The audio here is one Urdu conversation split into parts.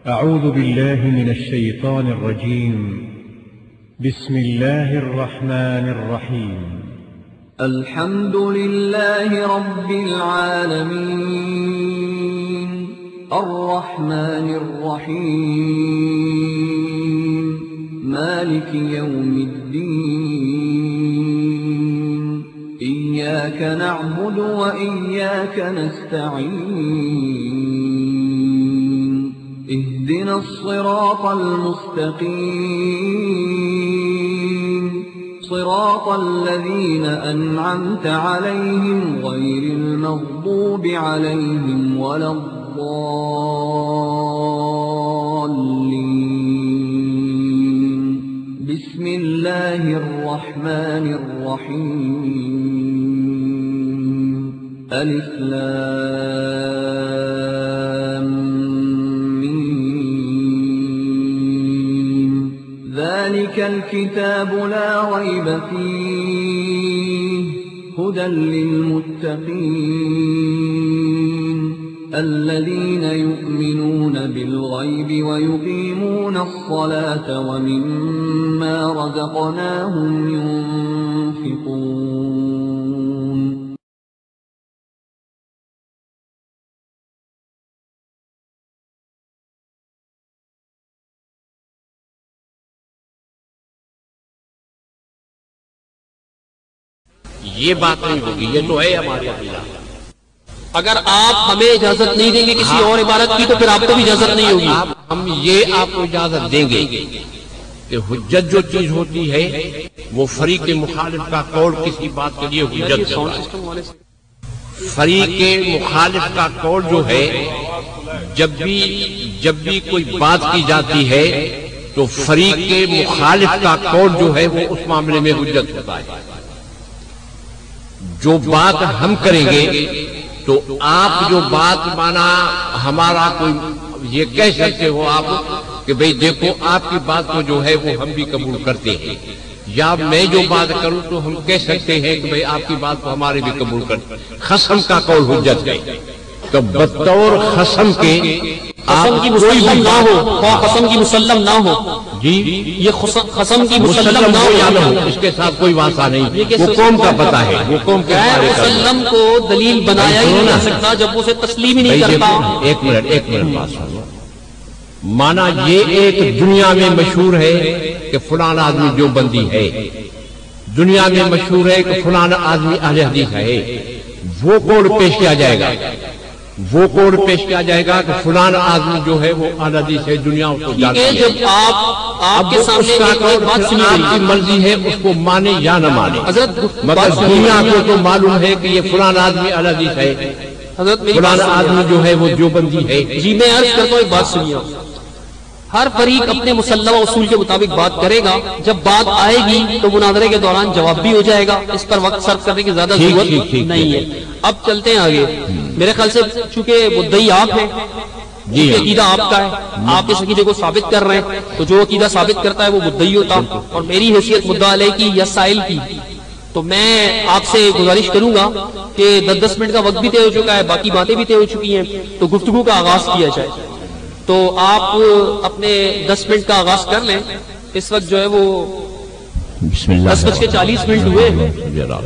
أعوذ بالله من الشيطان الرجيم. بسم الله الرحمن الرحيم. الحمد لله رب العالمين الرحمن الرحيم مالك يوم الدين إياك نعبد وإياك نستعين اهدنا الصراط المستقيم صراط الذين أنعمت عليهم غير المغضوب عليهم ولا الضالين. بسم الله الرحمن الرحيم. ألف لام ميم. ذلك الكتاب لا ريب فيه هدى للمتقين الذين يؤمنون بالغيب ويقيمون الصلاة ومما رزقناهم ينفقون. یہ بات نہیں ہوگی، یہ تو ہے ہمارے عقیدہ۔ اگر آپ ہمیں اجازت نہیں دیں گے کسی اور عبادت کی تو پھر آپ کو بھی اجازت نہیں ہوگی۔ ہم یہ آپ کو اجازت دیں گے کہ حجت جو چیز ہوتی ہے وہ فریق مخالف کا قول کسی بات کے لیے حجت ہوتا ہے۔ فریق مخالف کا قول جو ہے جب بھی کوئی بات کی جاتی ہے تو فریق مخالف کا قول جو ہے وہ اس معاملے میں حجت ہوتا ہے۔ جو بات ہم کریں گے تو آپ جو بات مانا ہمارا کوئی یہ کہہ سکتے ہو آپ کہ بھئی دیکھو آپ کی بات کو جو ہے وہ ہم بھی قبول کرتے ہیں، یا میں جو بات کروں تو ہم کہہ سکتے ہیں کہ بھئی آپ کی بات کو ہمارے بھی قبول کرتے ہیں۔ خصم کا قول حجت ہے، تو بطور خصم کے قسم کی مسلم نہ ہو، قسم کی مسلم نہ ہو، جی یہ قسم کی مسلم نہ ہو یا نہ ہو، اس کے ساتھ کوئی واسطہ نہیں، وہ قوم کا پتہ ہے، وہ قوم کے بارے میں مسلم کو دلیل بنایا ہی نہیں جا سکتا جب وہ اسے تسلیم ہی نہیں کرتا۔ ایک منٹ بات سنو۔ مانا یہ ایک دنیا میں مشہور ہے کہ فلان آدمی جو بندی ہے، دنیا میں مشہور ہے کہ فلان آدمی اہل حدیث ہے، وہ قول پیش کیا جائے گا، وہ قول پیش کیا جائے گا کہ فلان آدمی جو ہے وہ اہل حدیث ہے، دنیا اس کو جانتی ہے۔ جب آپ کے سامنے بات سنی آپ کی مرضی ہے اس کو مانے یا نہ مانے، مگر دنیا کو تو معلوم ہے کہ یہ فلان آدمی اہل حدیث ہے، فلان آدمی جو ہے وہ دیوبندی ہے۔ جی میں عرض کرتا ہوں، ایک بات سنیے، ہر فریق اپنے مسلمہ اصول کے مطابق بات کرے گا، جب بات آئے گی تو مناظرے کے دوران جواب بھی ہو جائے گا، اس پر وقت صرف کرنے کی زیادہ ضرورت نہیں ہے۔ اب چلتے ہیں آگے۔ میرے خیال سے چونکہ مدعی آپ ہیں، عقیدہ آپ کا ہے، آپ اس عقیدے کو ثابت کر رہے ہیں، تو جو عقیدہ ثابت کرتا ہے وہ مدعی ہوتا، اور میری حیثیت مدعا علیہ کی یا سائل کی، تو میں آپ سے گزارش کروں گا کہ 10 منٹ کا وقت بھی طے ہو چکا ہے، باقی باتیں بھی طے ہو چکی ہیں، تو گفتگو کا آغاز کیا جائے۔ تو آپ اپنے 10 منٹ کا آغاز کر لیں۔ اس وقت جو ہے وہ 10:40 ہوئے،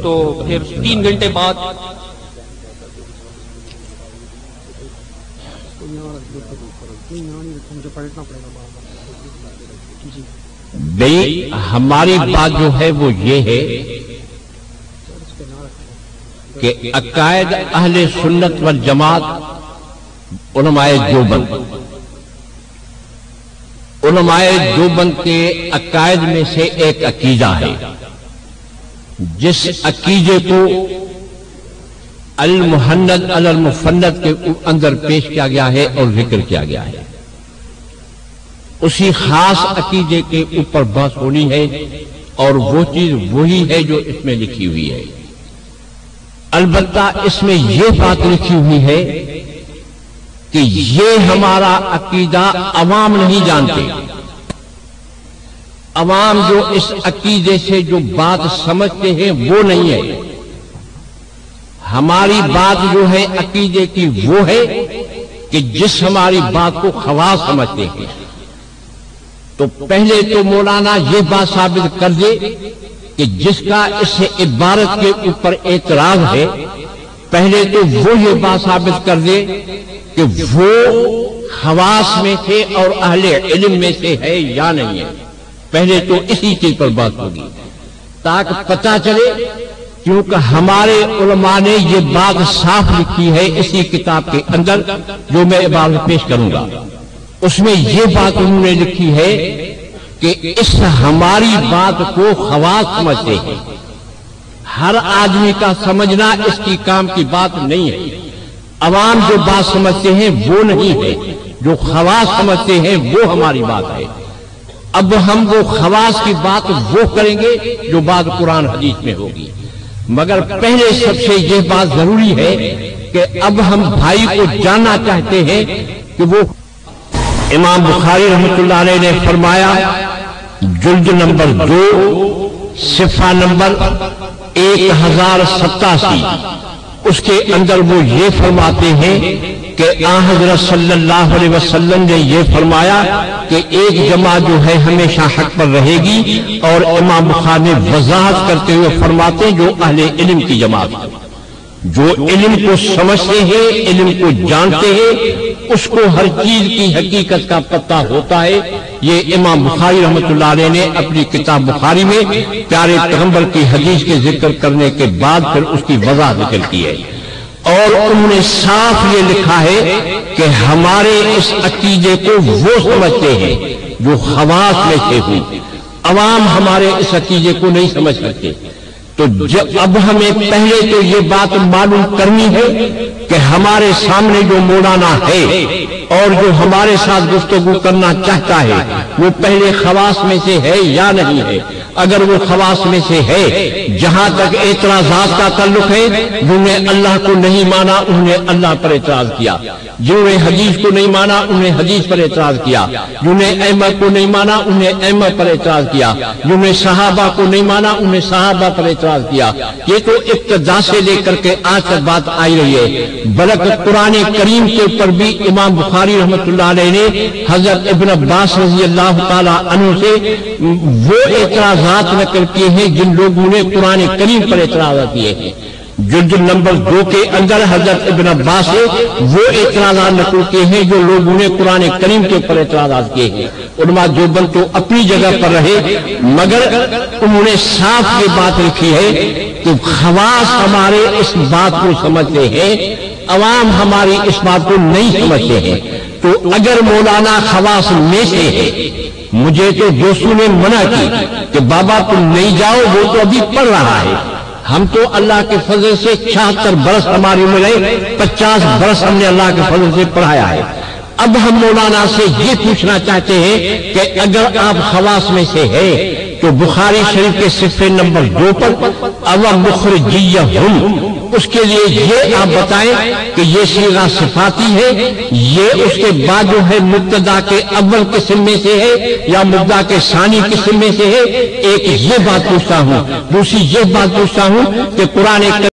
تو پھر 3 گھنٹے بعد بھئی ہماری بات جو ہے وہ یہ ہے کہ عقائد اہل سنت والجماعت علماء دیوبند کے عقائد میں سے ایک عقیدہ ہے، جس عقیدے کو المحند علی المفند کے اندر پیش کیا گیا ہے اور ذکر کیا گیا ہے۔ اسی خاص عقیدے کے اوپر بحث ہونی ہے، اور وہ چیز وہی ہے جو اس میں لکھی ہوئی ہے۔ البتہ اس میں یہ بات لکھی ہوئی ہے کہ یہ ہمارا عقیدہ عوام نہیں جانتے، عوام جو اس عقیدے سے جو بات سمجھتے ہیں وہ نہیں ہے۔ ہماری بات جو ہے عقیدے کی وہ ہے کہ جس ہماری بات کو خواص سمجھتے ہیں، تو پہلے تو مولانا یہ بات ثابت کر دے کہ جس کا اس عبارت کے اوپر اعتراض ہے، پہلے تو وہ یہ بات ثابت کر دے کہ وہ خواص میں سے اور اہل علم میں سے ہے یا نہیں ہے۔ پہلے تو اسی چیز پر بات ہوگی تاکہ پتہ چلے، کیونکہ ہمارے علماء نے یہ بات صاف لکھی ہے اسی کتاب کے اندر جو میں عبارت پیش کروں گا۔ اس میں یہ بات انہوں نے لکھی ہے کہ اس ہماری بات کو خواص سمجھتے ہیں۔ ہر آدمی کا سمجھنا اس کی کام کی بات نہیں ہے۔ عوام جو بات سمجھتے ہیں وہ نہیں ہے، جو خواص سمجھتے ہیں وہ ہماری بات ہے۔ اب ہم وہ خواص کی بات وہ کریں گے جو بات قرآن حدیث میں ہوگی، مگر پہلے سب سے یہ بات ضروری ہے کہ اب ہم بھائی کو جاننا چاہتے ہیں کہ وہ امام بخاری رحمۃ اللہ علیہ نے فرمایا، جلد نمبر 2 صفحہ نمبر 1087، اس کے اندر وہ یہ فرماتے ہیں کہ آن حضرت صلی اللہ علیہ وسلم نے یہ فرمایا کہ ایک جماعت جو ہے ہمیشہ حق پر رہے گی، اور امام بخاری نے وضاحت کرتے ہوئے فرماتے ہیں جو اہل علم کی جماعت ہے، جو علم کو سمجھتے ہیں، علم کو جانتے ہیں، اس کو ہر چیز کی حقیقت کا پتہ ہوتا ہے۔ یہ امام بخاری رحمۃ اللہ علیہ نے اپنی کتاب بخاری میں پیارے پیغمبر کی حدیث کے ذکر کرنے کے بعد پھر اس کی وضاحت ذکر کی ہے، اور انہوں نے صاف یہ لکھا ہے کہ ہمارے اس عقیدے کو وہ سمجھتے ہیں جو خواص میں سے ہوں، عوام ہمارے اس عقیدے کو نہیں سمجھ سکتے۔ تو اب ہمیں پہلے تو یہ بات معلوم کرنی ہے کہ ہمارے سامنے جو مولانا ہے اور جو ہمارے ساتھ گفتگو کرنا چاہتا ہے وہ پہلے خواص میں سے ہے یا نہیں ہے۔ اگر وہ خواص میں سے ہے، جہاں تک اعتراضات کا تعلق ہے، جنہوں نے اللہ کو نہیں مانا انہوں نے اللہ پر اعتراض کیا، جنہوں نے حدیث کو نہیں مانا انہوں نے حدیث پر اعتراض کیا، جنہوں نے ائمہ کو نہیں مانا انہوں نے ائمہ پر اعتراض کیا، جنہوں نے صحابہ کو نہیں مانا انہوں نے صحابہ پر اعتراض کیا۔ یہ تو ابتدا سے لے کر کے آج تک بات آئی رہی ہے، بلکہ قرآن کریم کے اوپر بھی امام بخاری رحمۃ اللہ علیہ نے حضرت ابن عباس رضی اللہ تعالی عنہ سے وہ اعتراضات نقل کیے ہیں جن لوگوں نے قرآن کریم پر اعتراضات کیے ہیں۔ جلد نمبر 2 کے اندر حضرت ابن عباس سے وہ اعتراضات نقل کیے ہیں جو لوگوں نے قرآن کریم کے اوپر اعتراضات کیے ہیں۔ علماء دیوبند تو اپنی جگہ پر رہے، مگر انہوں نے صاف یہ بات لکھی ہے کہ خواص ہمارے اس بات کو سمجھتے ہیں، عوام ہماری اس بات کو نہیں سمجھتے ہیں۔ تو اگر مولانا خواص میں سے ہے، مجھے تو دوستوں نے منع کی کہ بابا تم نہیں جاؤ، وہ تو ابھی پڑھ رہا ہے، ہم تو اللہ کے فضل سے 76 برس ہماری عمر ہے، 50 برس ہم نے اللہ کے فضل سے پڑھایا ہے۔ اب ہم مولانا سے یہ پوچھنا چاہتے ہیں کہ اگر آپ خواص میں سے ہے تو بخاری شریف کے صفحے نمبر 2 پر اَوَ مُخْرِجِيَّهُمْ، اس کے لیے یہ آپ بتائیں کہ یہ صیغہ صفاتی ہے، یہ اس کے بعد جو ہے مبتدا کے اول قسم میں سے ہے یا مبتدا کے ثانی قسم میں سے ہے۔ ایک یہ بات پوچھتا ہوں، دوسری یہ بات پوچھتا ہوں کہ قرآن